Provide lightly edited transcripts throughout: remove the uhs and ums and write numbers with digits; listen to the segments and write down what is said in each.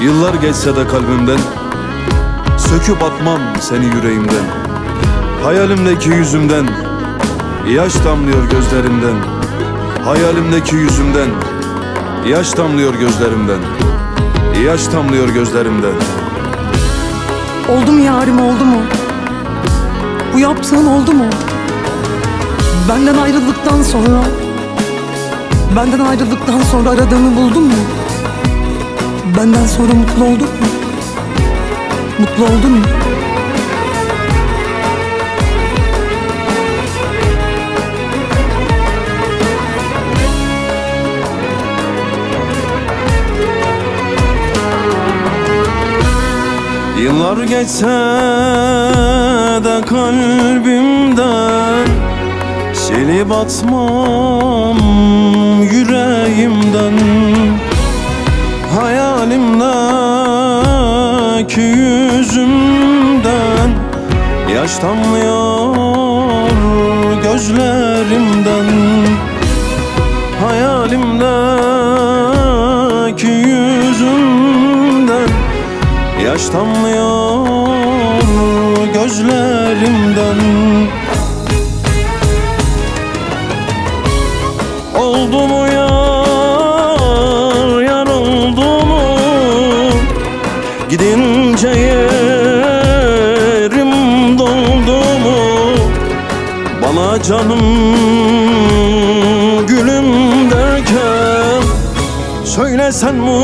Yıllar geçse de kalbimden, söküp atmam seni yüreğimden. Hayalimdeki yüzümden yaş damlıyor gözlerimden. Hayalimdeki yüzümden yaş damlıyor gözlerimden. Yaş damlıyor gözlerimden. Oldu mu yarim, oldu mu? Bu yaptığın oldu mu? Benden ayrıldıktan sonra aradığını buldun mu? Benden sonra mutlu oldun mu? Mutlu oldun mu? Yıllar geçse de kalbimden, silip atmam yüreğimden. Hayalimdeki yüzümden yaş damlıyor gözlerimden. Hayalimdeki yüzümden yaş damlıyor gözlerimden. Oldu mu yar, yar oldu mu? Gidince yerim doldu mu? Bana canım gülüm derken söylesen mutlu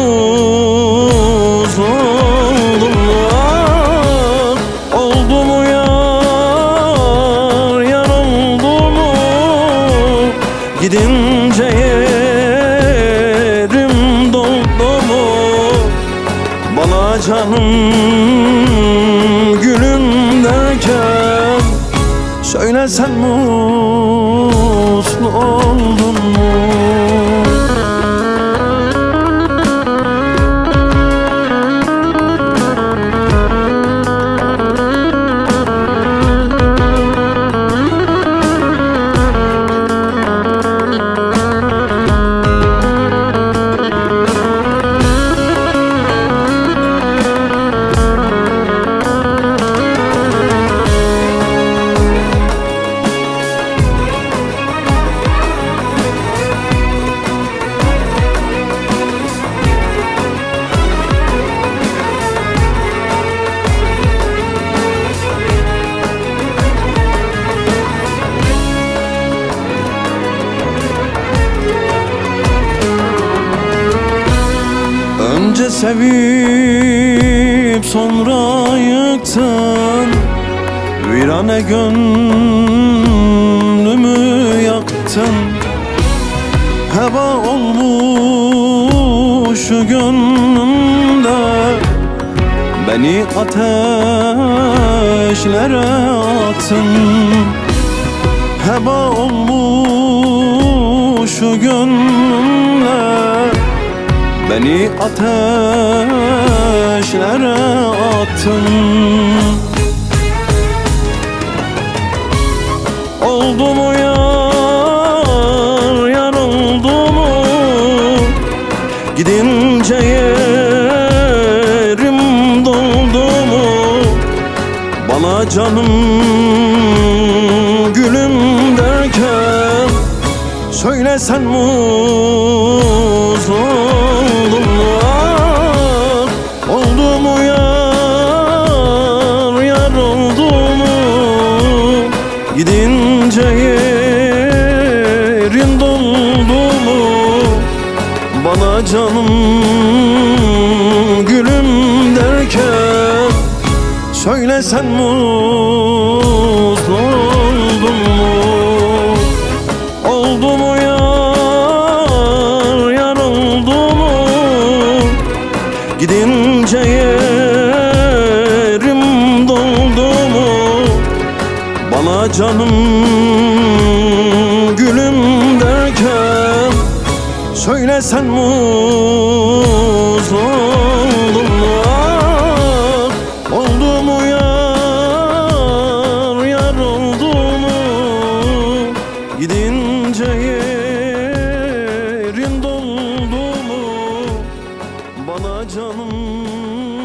oldum mu? Oldu mu yar, yar oldu mu? Gidince yerim doldu mu? Bana canım gülüm derken söylesen mutlu oldun mu? Önce sevip sonra yıktın, virane gönlümü yaktın. Heba olmuş gönlümde, beni ateşlere attın. Heba olmuş gönlümde, beni ateşlere attın. Oldu mu yar, yar oldu mu? Gidince yerim doldu mu? Bana canım gülüm derken söylesen mutlu oldun mu? Oldu mu yar, yar oldu mu? Gidince yerin doldu mu? Bana canım gülüm derken söylesen mutlu oldun mu? Oldu mu yar, yar oldu mu? Gidince yerim doldu mu? Bana canım gülüm derken söylesen mutlu oldun mu? Oldu mu yar, yar oldu mu? Gidince yerin doldu mu? bana canım